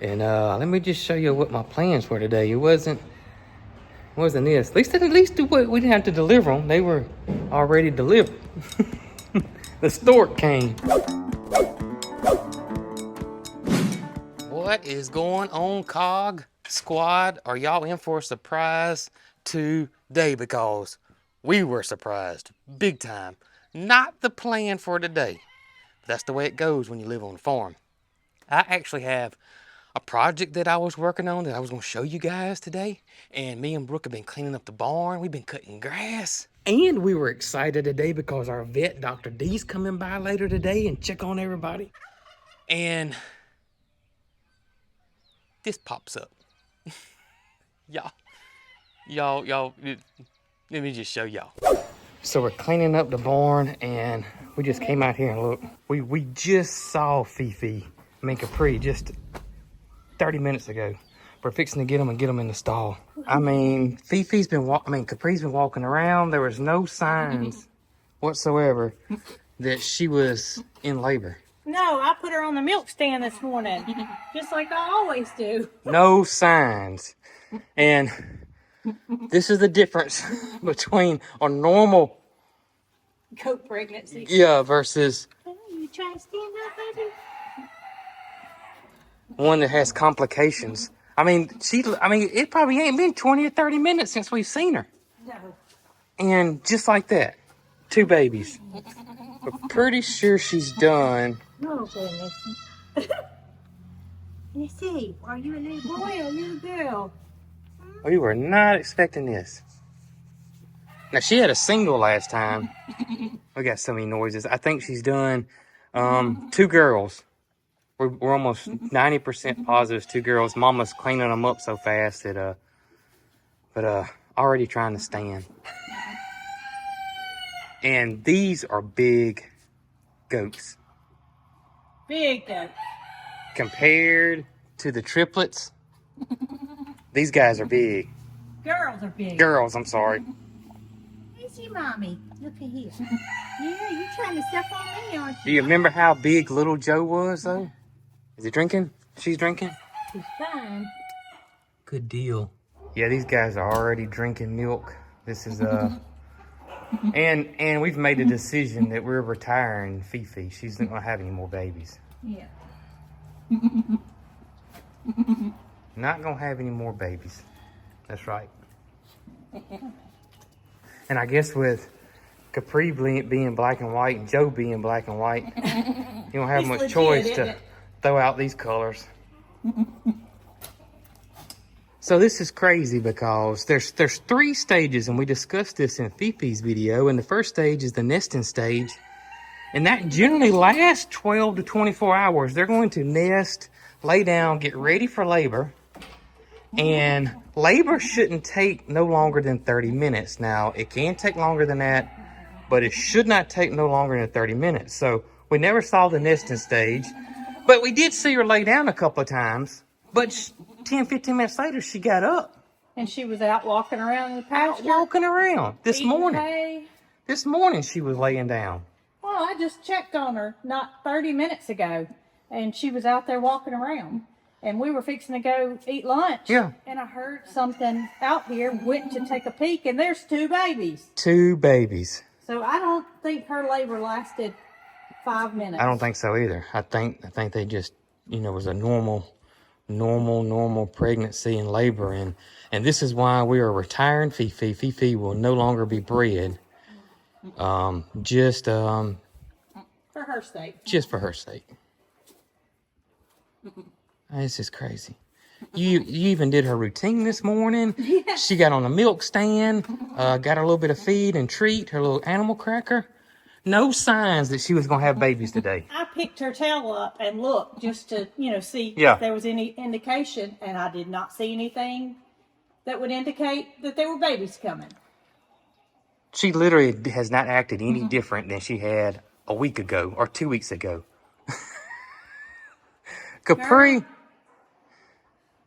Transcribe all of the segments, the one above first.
And let me just show you what my plans were today. It wasn't this. At least we didn't have to deliver them. They were already delivered. The stork came. What is going on, Cog Squad? Are y'all in for a surprise today? Because we were surprised big time. Not the plan for today. But that's the way it goes when you live on a farm. I actually have a project that I was working on that I was going to show you guys today. And me and Brooke have been cleaning up the barn. We've been cutting grass. And we were excited today because our vet, Dr. D's, coming by later today and check on everybody. And this pops up. Y'all, let me just show y'all. So we're cleaning up the barn and we just came out here and look. We just saw Capri just 30 minutes ago. We're fixing to get them in the stall. I mean, Capri's been walking around. There was no signs whatsoever that she was in labor. No, I put her on the milk stand this morning, just like I always do. No signs. And this is the difference between a normal goat pregnancy. Yeah, versus You trying to stand up, baby? one that has complications. I mean, it probably ain't been 20 or 30 minutes since we've seen her. No. And just like that, 2 babies. We're pretty sure she's done. Oh, goodness. Let's see. Are you a little boy or a little girl? We were not expecting this. Now, she had a single last time. We got so many noises. I think she's done 2 girls. We're almost 90% positive it's 2 girls. Mama's cleaning them up so fast that, already trying to stand. And these are big goats. Big goats. Compared to the triplets, these guys are big. Girls are big. Girls, I'm sorry. Hey, see, Mommy. Look at here. Yeah, you trying to step on me, aren't you? Do you remember how big little Joe was, though? Is he drinking? She's drinking? She's fine. Good deal. Yeah, these guys are already drinking milk. This is, and we've made a decision that we're retiring Fifi. She's not going to have any more babies. Yeah. Not going to have any more babies. That's right. And I guess with Capri being black and white and Joe being black and white, you don't have much choice to throw out these colors. So this is crazy because there's 3 stages, and we discussed this in Fifi's video. And the first stage is the nesting stage, and that generally lasts 12 to 24 hours. They're going to nest, lay down, get ready for labor. And labor shouldn't take no longer than 30 minutes. Now, it can take longer than that, but it should not take no longer than 30 minutes. So we never saw the nesting stage, but we did see her lay down a couple of times. But 10, 15 minutes later, she got up. And she was out walking around in the pasture? Walking around this morning. Hay. This morning she was laying down. Well, I just checked on her not 30 minutes ago, and she was out there walking around. And we were fixing to go eat lunch. Yeah. And I heard something out here, went to take a peek, and there's 2 babies. 2 babies. So I don't think her labor lasted 5 minutes. I don't think so either. I think they just, was a normal pregnancy and labor. And this is why we are retiring Fifi. Fifi will no longer be bred. For her sake. Just for her sake. This is crazy. You even did her routine this morning. Yeah. She got on the milk stand, got her a little bit of feed and treat, her little animal cracker. No signs that she was going to have babies today. I picked her tail up and looked just to, see Yeah. if there was any indication, and I did not see anything that would indicate that there were babies coming. She literally has not acted any different than she had a week ago or 2 weeks ago. Capri.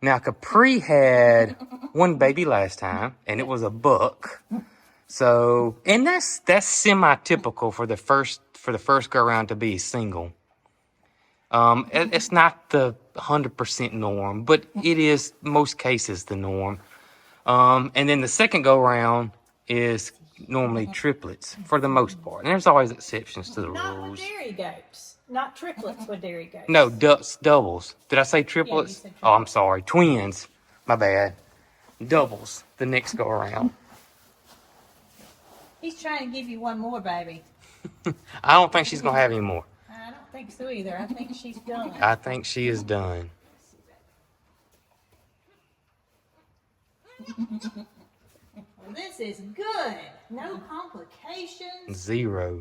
Now, Capri had 1 baby last time, and it was a buck. So, and that's semi-typical for the first go around to be single. It's not the 100% norm, but it is most cases the norm. And then the second go around is normally triplets for the most part. And there's always exceptions to the Not with rules. dairy goats. Not triplets with dairy goats. No, doubles. Did I say triplets? said triplets. Oh, I'm sorry. Twins. My bad. Doubles the next go around. He's trying to give you one more, baby. I don't think she's going to have any more. I don't think so either. I think she's done. I think she is done. Well, this is good. No complications. 0.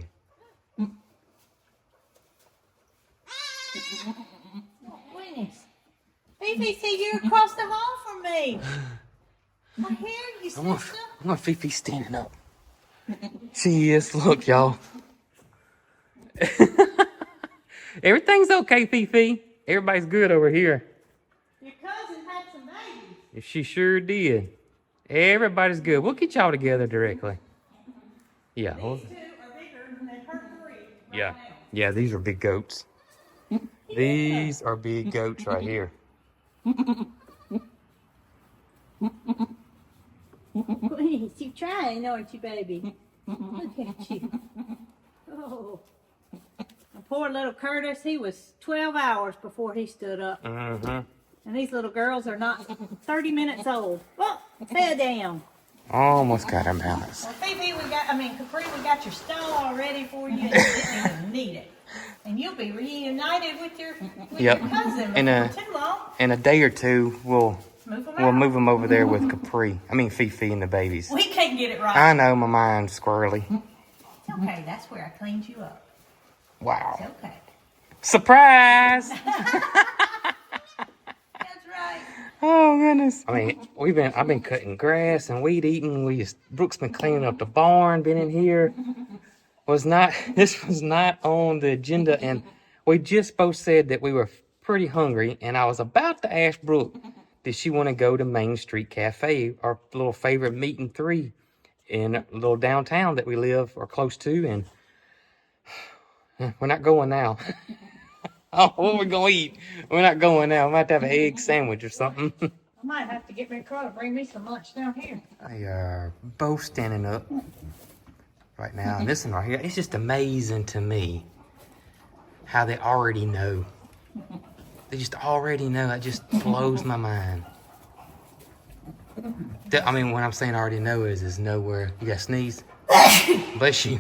Oh, goodness. Fifi said you're across the hall from me. I hear you, sister. I'm gonna Fifi standing up. She is. Look, y'all. Everything's okay, Fifi. Everybody's good over here. Your cousin had some babies. She sure did. Everybody's good. We'll get y'all together directly. Yeah. These two are bigger than her 3 Yeah. now. Yeah, these are big goats. These are big goats right here. Please, you trying, aren't you, baby? Look at you. Oh. Poor little Curtis, he was 12 hours before he stood up. Mm-hmm. And these little girls are not 30 minutes old. Oh, head down. Almost got her balance. Well, Fifi, Capri, we got your stall all ready for you. And you didn't even need it. And you'll be reunited with your cousin before too long. In a day or two, we'll move them over there with Capri. I mean, Fifi and the babies. We can't get it right. I know, my mind's squirrely. It's okay. That's where I cleaned you up. Wow. It's okay. Surprise! That's right. Oh goodness. I mean, I've been cutting grass and weed eating. Brooke's been cleaning up the barn, been in here. This was not on the agenda, and we just both said that we were pretty hungry, and I was about to ask Brooke, did she want to go to Main Street Cafe, our little favorite meet and three in a little downtown that we live or close to, and we're not going now. Oh, what are we going to eat? We're not going now. We might have to have an egg sandwich or something. I might have to get my car to bring me some lunch down here. They are both standing up right now. And this one right here, it's just amazing to me how they already know. They just already know. It just blows my mind. I mean, when I'm saying already know is know where, you got to sneeze? Bless you.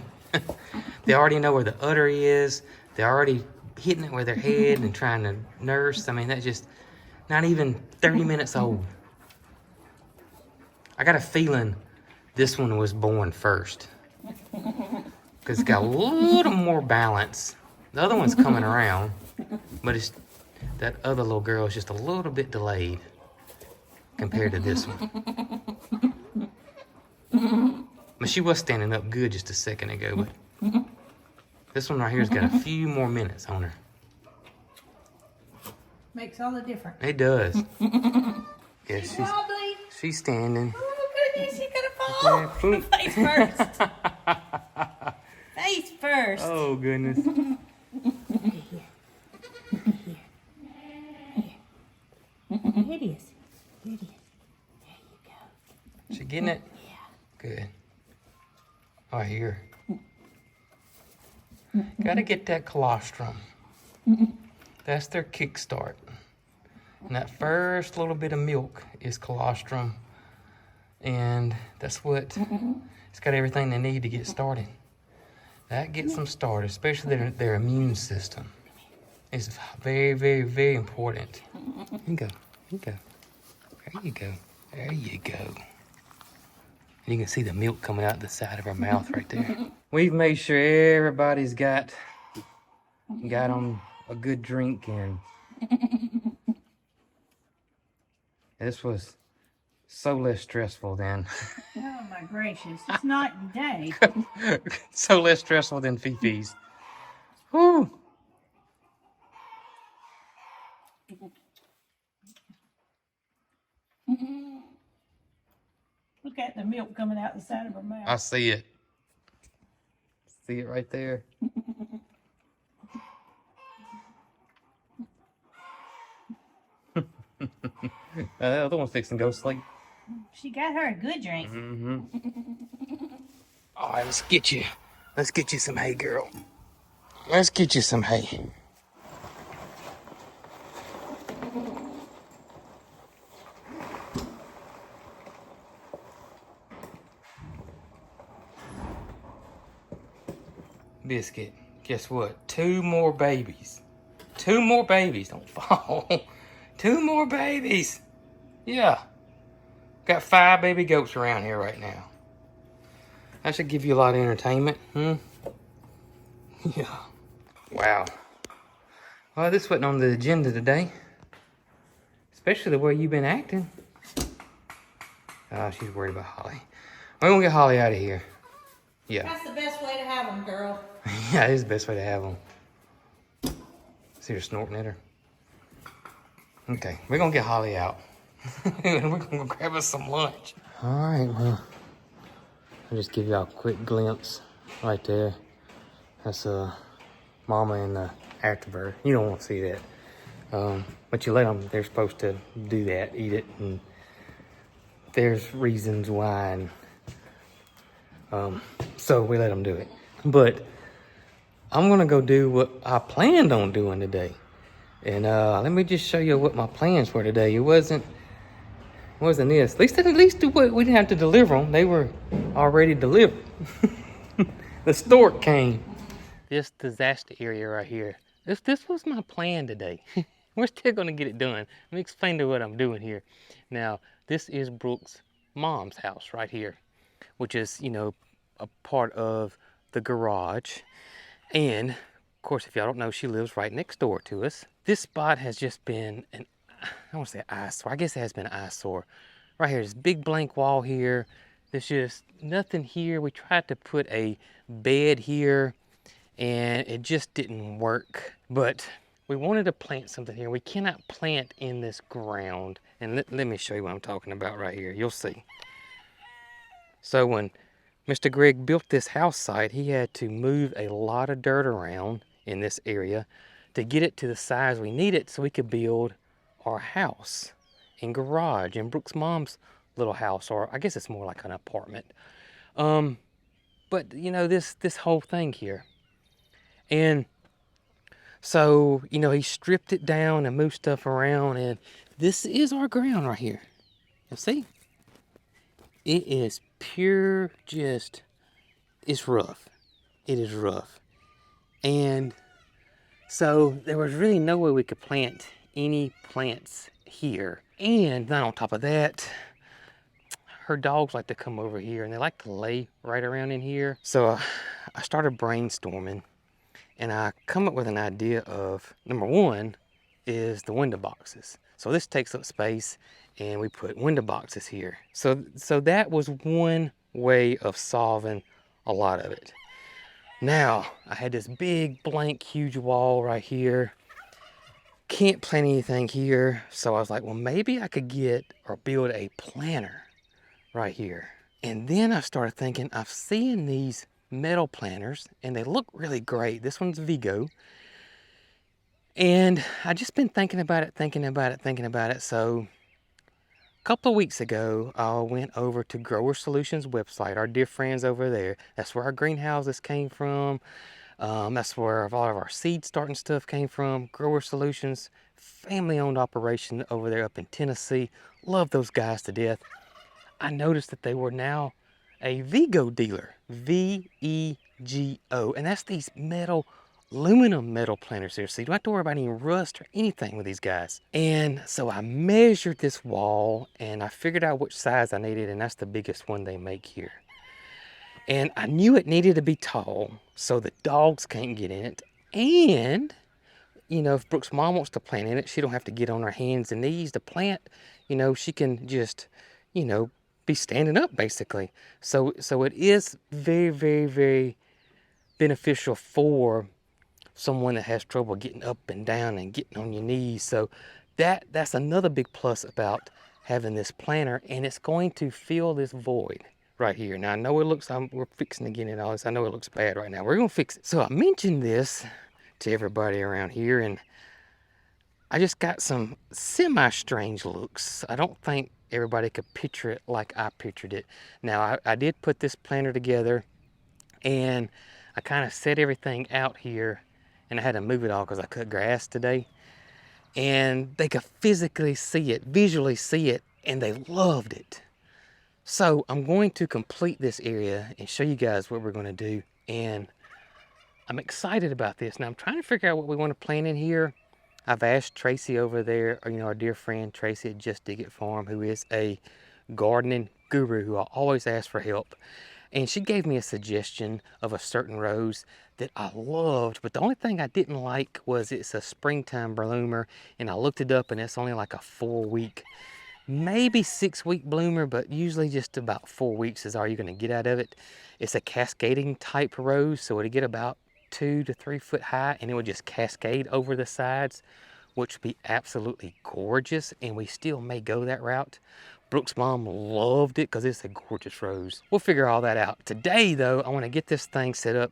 They already know where the udder is. They're already hitting it with their head and trying to nurse. I mean, that's just not even 30 minutes old. I got a feeling this one was born first, because it's got a little more balance. The other one's coming around, but that other little girl is just a little bit delayed compared to this one. But she was standing up good just a second ago, but this one right here's got a few more minutes on her. Makes all the difference. It does. Yeah, She's wobbly. she's standing. Oh, goodness, she's gonna fall. Face first. Face first. Oh, goodness. Here. Here it is. Here it is. There you go. She getting it? Yeah. Good. Oh, I hear her. Gotta get that colostrum. That's their kickstart. And that first little bit of milk is colostrum. And that's what, it's got everything they need to get started. That gets them started, especially their immune system. It's very, very, very important. Here you go. Here you go. There you go. There you go. And you can see the milk coming out the side of her mouth right there. We've made sure everybody's got them a good drink, and this was so less stressful than Oh my gracious, it's night and day. so less stressful than Fifi's. Whew. Look at the milk coming out the side of her mouth. I see it. See it right there. The other one's fixing to go to sleep. She got her a good drink. Mm-hmm. All right, let's get you. Let's get you some hay, girl. Let's get you some hay. Biscuit, guess what? 2 more babies. 2 more babies. Don't fall. 2 more babies. Yeah. Got 5 baby goats around here right now. That should give you a lot of entertainment. Yeah. Wow. Well, this wasn't on the agenda today. Especially the way you've been acting. Oh, she's worried about Holly. We're gonna get Holly out of here. Yeah. That's the best way to have them, girl. Yeah, it is the best way to have them. See her snorting at her. Okay, we're gonna get Holly out. We're gonna go grab us some lunch. All right, well, I'll just give y'all a quick glimpse right there. That's Mama and the afterbird. You don't want to see that. But you let them, they're supposed to do that, eat it, and there's reasons why, and so we let them do it. But I'm gonna go do what I planned on doing today. And let me just show you what my plans were today. It wasn't this. At least do what we didn't have to deliver them. They were already delivered. The stork came. This disaster area right here. This was my plan today. We're still gonna get it done. Let me explain to you what I'm doing here. Now, this is Brooke's mom's house right here, which is, you know, a part of the garage. And of course, if y'all don't know, she lives right next door to us. This spot has just been I don't want to say eyesore. I guess it has been an eyesore. Right here, this big blank wall here. There's just nothing here. We tried to put a bed here and it just didn't work. But we wanted to plant something here. We cannot plant in this ground. And let me show you what I'm talking about right here. You'll see. So when Mr. Greg built this house site, he had to move a lot of dirt around in this area to get it to the size we needed so we could build our house and garage and Brooke's mom's little house, or I guess it's more like an apartment. But you know, this whole thing here. And so, you know, he stripped it down and moved stuff around, and this is our ground right here. You see? It is pure it's rough. It is rough. And so there was really no way we could plant any plants here. And then on top of that, her dogs like to come over here and they like to lay right around in here. So I started brainstorming and I come up with an idea of, number one is the window boxes. So this takes up space and we put window boxes here. So that was one way of solving a lot of it. Now, I had this big blank huge wall right here. Can't plant anything here. So I was like, well, maybe I could get or build a planter right here. And then I started thinking, I've seen these metal planters and they look really great. This one's Vigo. And I just been thinking about it. So a couple of weeks ago, I went over to Grower Solutions website, our dear friends over there. That's where our greenhouses came from. That's where all of our seed starting stuff came from. Grower Solutions, family-owned operation over there up in Tennessee. Love those guys to death. I noticed that they were now a Vigo dealer, V-E-G-O, and that's these aluminum metal planters here, so you don't have to worry about any rust or anything with these guys. And so I measured this wall and I figured out which size I needed, and that's the biggest one they make here. And I knew it needed to be tall so the dogs can't get in it. And, you know, if Brooke's mom wants to plant in it, she don't have to get on her hands and knees to plant. You know, she can just, you know, be standing up basically. So it is very, very, very beneficial for someone that has trouble getting up and down and getting on your knees. So that's another big plus about having this planter, and it's going to fill this void right here. Now I know it looks, we're fixing to get in all this. I know it looks bad right now. We're gonna fix it. So I mentioned this to everybody around here, and I just got some semi-strange looks. I don't think everybody could picture it like I pictured it. Now, I did put this planter together, and I kind of set everything out here, and I had to move it all because I cut grass today. And they could physically see it, visually see it, and they loved it. So I'm going to complete this area and show you guys what we're going to do. And I'm excited about this. Now I'm trying to figure out what we want to plant in here. I've asked Tracy over there, or, our dear friend Tracy at Just Dig It Farm, who is a gardening guru who I always ask for help. And she gave me a suggestion of a certain rose that I loved, but the only thing I didn't like was it's a springtime bloomer, and I looked it up and it's only like a 4-week, maybe 6-week bloomer, but usually just about 4 weeks is all you're gonna get out of it. It's a cascading type rose, so it'll get about 2 to 3 foot high, and it would just cascade over the sides, which would be absolutely gorgeous, and we still may go that route. Brooke's mom loved it because it's a gorgeous rose. We'll figure all that out. Today, though, I want to get this thing set up,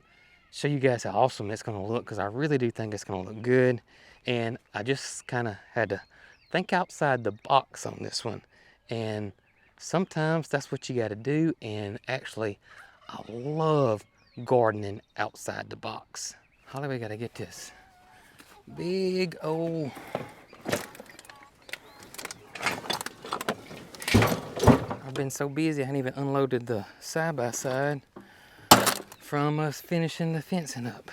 show you guys how awesome it's going to look, because I really do think it's going to look good. And I just kind of had to think outside the box on this one. And sometimes that's what you got to do. And actually, I love gardening outside the box. Holly, we got to get this big old... I've been so busy I haven't even unloaded the side-by-side from us finishing the fencing up.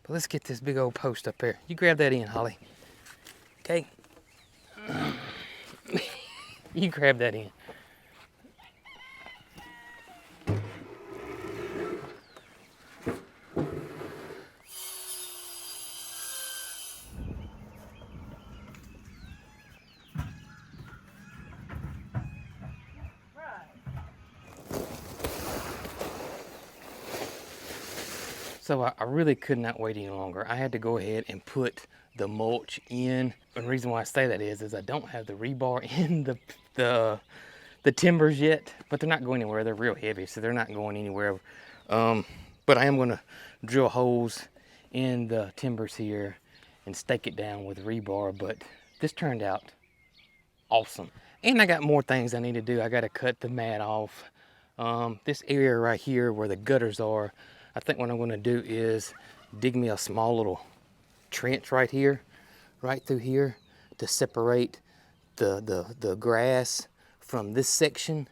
But let's get this big old post up there. You grab that in, Holly. Okay. You grab that in. So I really could not wait any longer. I had to go ahead and put the mulch in. And the reason why I say that is I don't have the rebar in the timbers yet, but they're not going anywhere. They're real heavy, so they're not going anywhere. But I am gonna drill holes in the timbers here and stake it down with rebar. But this turned out awesome. And I got more things I need to do. I gotta cut the mat off. This area right here where the gutters are, I think what I'm gonna do is dig me a small little trench right here, right through here, to separate the grass from this section.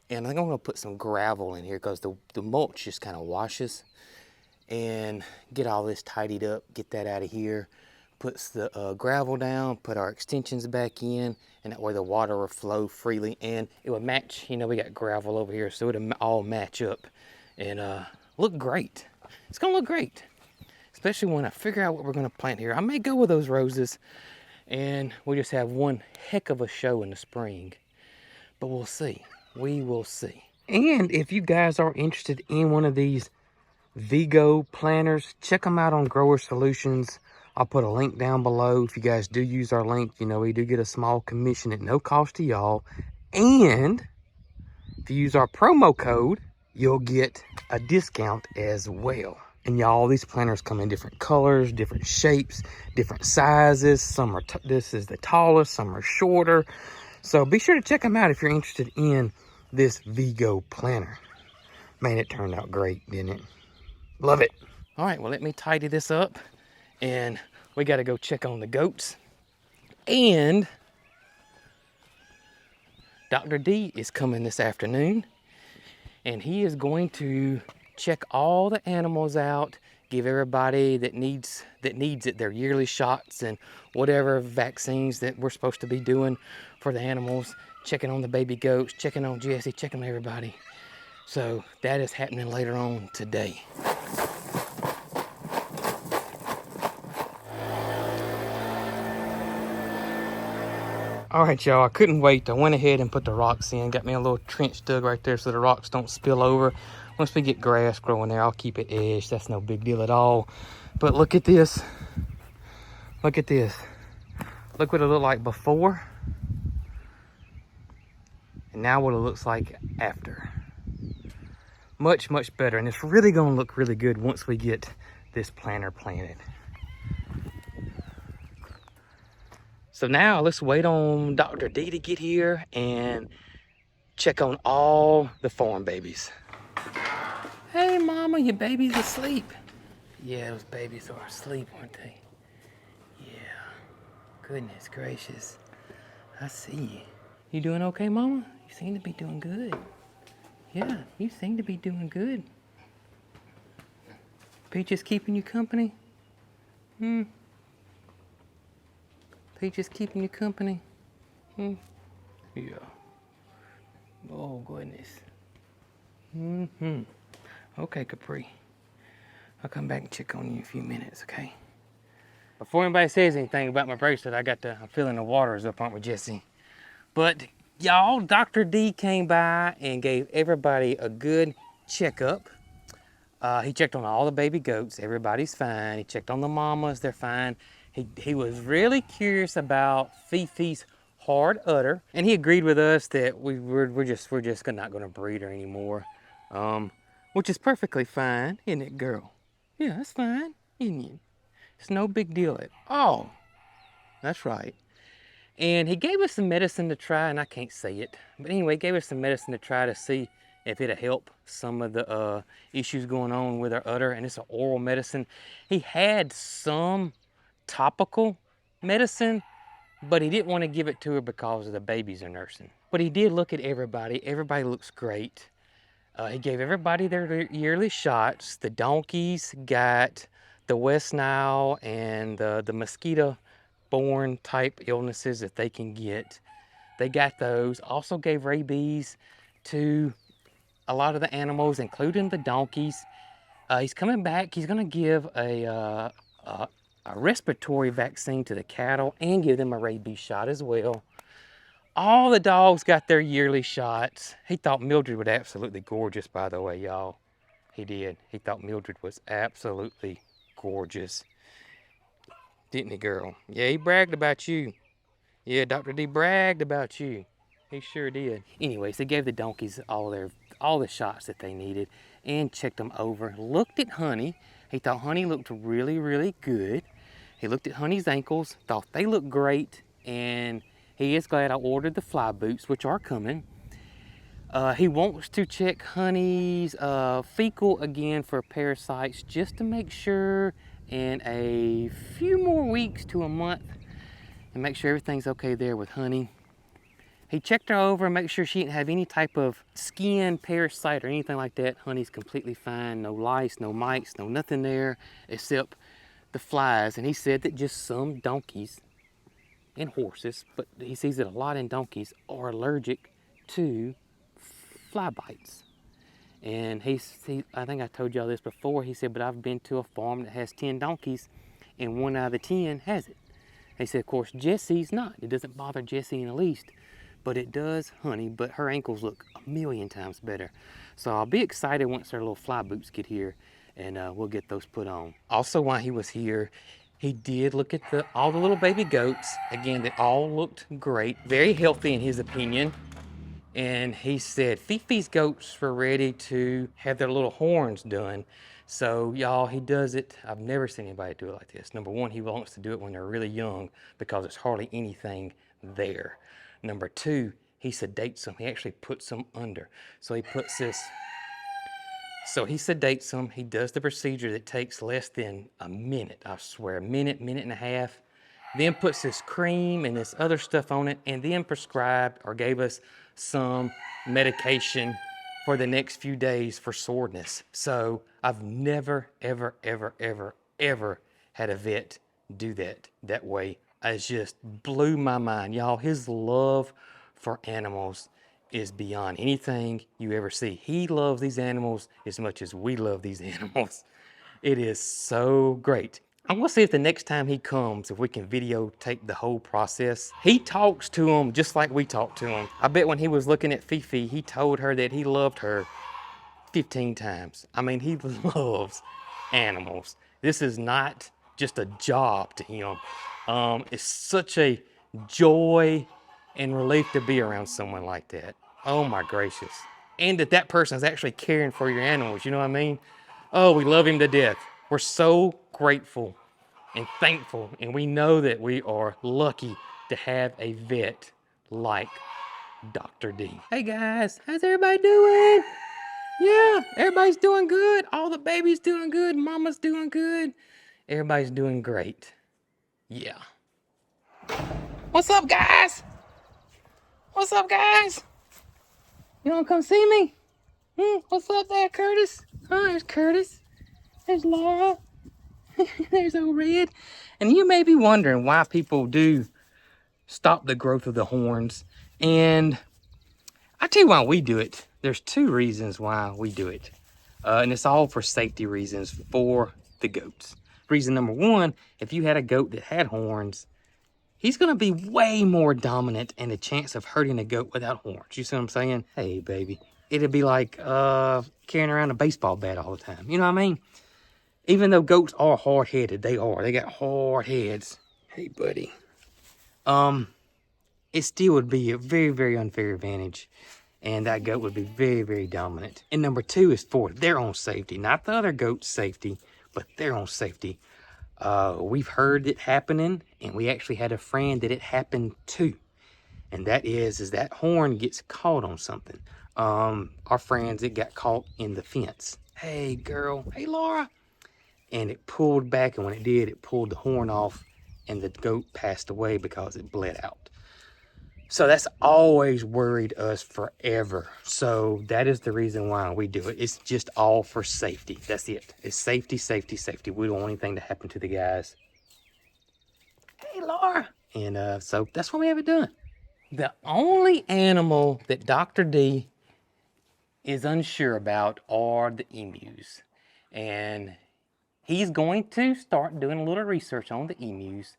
And I think I'm gonna put some gravel in here because the mulch just kind of washes. And get all this tidied up, get that out of here, puts the gravel down, put our extensions back in, and that way the water will flow freely and it will match. We got gravel over here, so it'll all match up and look great. It's gonna look great, especially when I figure out what we're gonna plant here. I may go with those roses and we'll just have one heck of a show in the spring, but we'll see. We will see. And if you guys are interested in one of these Vigo planters, check them out on Grower Solutions. I'll put a link down below. If you guys do use our link, we do get a small commission at no cost to y'all. And if you use our promo code, you'll get a discount as well. And y'all, these planters come in different colors, different shapes, different sizes. Some are, this is the tallest, some are shorter. So be sure to check them out if you're interested in this Vigo planter. Man, it turned out great, didn't it? Love it. All right, well, let me tidy this up, and we got to go check on the goats. And Dr. D is coming this afternoon, and he is going to check all the animals out, give everybody that needs it their yearly shots and whatever vaccines that we're supposed to be doing for the animals, checking on the baby goats, checking on Jesse, checking on everybody. So that is happening later on today. All right, y'all, I couldn't wait. I went ahead and put the rocks in. Got me a little trench dug right there so the rocks don't spill over. Once we get grass growing there, I'll keep it edged. That's no big deal at all. But look at this. Look at this. Look what it looked like before. And now what it looks like after. Much, much better. And it's really gonna look really good once we get this planter planted. So now let's wait on Dr. D to get here and check on all the farm babies. Hey mama, your baby's asleep. Yeah, those babies are asleep, aren't they? Yeah. Goodness gracious. I see you. You doing okay, mama? You seem to be doing good. Yeah, you seem to be doing good. Peach is keeping you company? Peach is keeping you company? Yeah. Oh, goodness. Okay, Capri. I'll come back and check on you in a few minutes, okay? Before anybody says anything about my bracelet, I'm feeling the water is up, aren't we, Jesse? But y'all, Dr. D came by and gave everybody a good checkup. He checked on all the baby goats. Everybody's fine. He checked on the mamas. They're fine. He was really curious about Fifi's hard udder, and he agreed with us that we're just not going to breed her anymore, which is perfectly fine, isn't it, girl? Yeah, that's fine, isn't it? It's no big deal at all. That's right. And he gave us some medicine to try, and I can't say it, but anyway, he gave us some medicine to try to see if it'll help some of the issues going on with our udder, and it's an oral medicine. He had some topical medicine, but he didn't want to give it to her because of the babies are nursing. But he did look at everybody. Everybody looks great. He gave everybody their yearly shots. The donkeys got the West Nile and the mosquito-borne type illnesses that they can get. They got those. Also gave rabies to a lot of the animals, including the donkeys. He's coming back. He's going to give a respiratory vaccine to the cattle and give them a rabies shot as well. All the dogs got their yearly shots. He thought Mildred was absolutely gorgeous, by the way, y'all. He did. He thought Mildred was absolutely gorgeous. Didn't he, girl? Yeah, he bragged about you. Yeah, Dr. D bragged about you. He sure did. Anyways, they gave the donkeys all the shots that they needed and checked them over. Looked at Honey. He thought Honey looked really, really good. He looked at Honey's ankles, thought they looked great, and he is glad I ordered the fly boots, which are coming. He wants to check Honey's fecal again for parasites just to make sure in a few more weeks to a month and make sure everything's okay there with Honey. He checked her over and made sure she didn't have any type of skin parasite or anything like that. Honey's completely fine, no lice, no mites, no nothing there except the flies. And he said that just some donkeys and horses, but he sees it a lot in donkeys, are allergic to fly bites. And I think I told y'all this before, he said, but I've been to a farm that has 10 donkeys and 1 out of the 10 has it. He said, of course, Jessie's not. It doesn't bother Jessie in the least, but it does Honey, but her ankles look a million times better. So I'll be excited once our little fly boots get here and we'll get those put on. Also, while he was here, he did look at all the little baby goats. Again, they all looked great, very healthy in his opinion. And he said Fifi's goats were ready to have their little horns done. So y'all, he does it. I've never seen anybody do it like this. Number one, he wants to do it when they're really young because there's hardly anything there. Number two, he sedates them. He actually puts them under. So he puts this. So he sedates them. He does the procedure that takes less than a minute. I swear, a minute, minute and a half. Then puts this cream and this other stuff on it, and then prescribed or gave us some medication for the next few days for soreness. So I've never, ever, ever, ever, ever had a vet do that way. It just blew my mind. Y'all, his love for animals is beyond anything you ever see. He loves these animals as much as we love these animals. It is so great. I'm gonna see if the next time he comes, if we can videotape the whole process. He talks to him just like we talk to him. I bet when he was looking at Fifi, he told her that he loved her 15 times. I mean, he loves animals. This is not just a job to him. It's such a joy and relief to be around someone like that. Oh my gracious. And that person is actually caring for your animals, you know what I mean? Oh, we love him to death. We're so grateful and thankful, and we know that we are lucky to have a vet like Dr. D. Hey guys, how's everybody doing? Yeah, everybody's doing good. All the babies doing good. Mama's doing good. Everybody's doing great. Yeah. What's up, guys? What's up, guys? You wanna come see me? What's up there, Curtis? Oh, there's Curtis. There's Laura. There's old Red. And you may be wondering why people do stop the growth of the horns. And I tell you why we do it. There's two reasons why we do it. And it's all for safety reasons for the goats. Reason number one, if you had a goat that had horns, he's going to be way more dominant and a chance of hurting a goat without horns. You see what I'm saying? Hey, baby. It'd be like carrying around a baseball bat all the time. You know what I mean? Even though goats are hard-headed, they are. They got hard heads. Hey, buddy. It still would be a very, very unfair advantage. And that goat would be very, very dominant. And number two is for their own safety. Not the other goat's safety, but their own safety. We've heard it happening, and we actually had a friend that it happened to. And that is that horn gets caught on something. Our friends, it got caught in the fence. Hey, girl. Hey, Laura. And it pulled back, and when it did, it pulled the horn off, and the goat passed away because it bled out. So that's always worried us forever. So that is the reason why we do it. It's just all for safety. That's it. It's safety, safety, safety. We don't want anything to happen to the guys. Hey, Laura. And so that's why we have it done. The only animal that Dr. D is unsure about are the emus. And he's going to start doing a little research on the emus.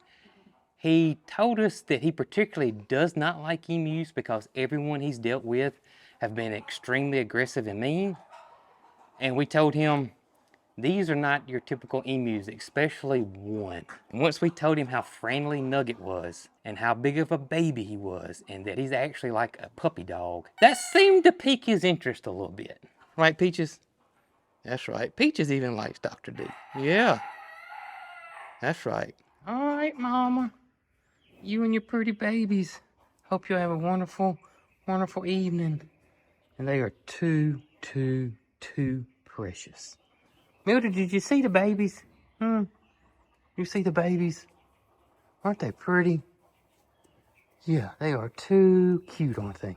He told us that he particularly does not like emus because everyone he's dealt with have been extremely aggressive and mean. And we told him, these are not your typical emus, especially one. And once we told him how friendly Nugget was and how big of a baby he was and that he's actually like a puppy dog, that seemed to pique his interest a little bit. Right, Peaches? That's right. Peaches even likes Dr. D. Yeah. That's right. All right, Mama. You and your pretty babies. Hope you have a wonderful, wonderful evening. And they are too precious. Mildred, did you see the babies? You see the babies? Aren't they pretty? Yeah, they are too cute, aren't they?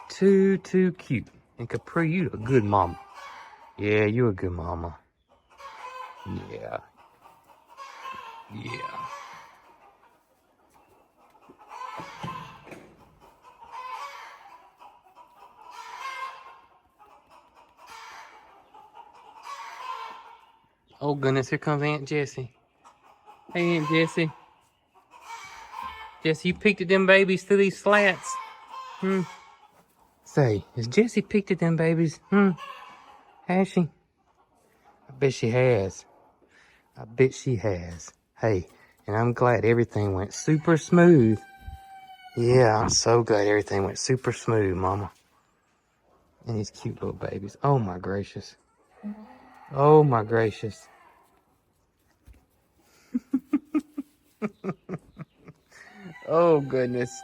Too cute. And Capri, you a good mama. Yeah, you a good mama. Yeah. Yeah. Oh goodness, here comes Aunt Jessie. Hey, Aunt Jessie. Jessie, you peeked at them babies through these slats. Say, has Jessie peeked at them babies? Has she? I bet she has. I bet she has. Hey, and I'm glad everything went super smooth. Yeah, I'm so glad everything went super smooth, Mama. And these cute little babies. Oh my gracious. Oh my gracious. Oh goodness.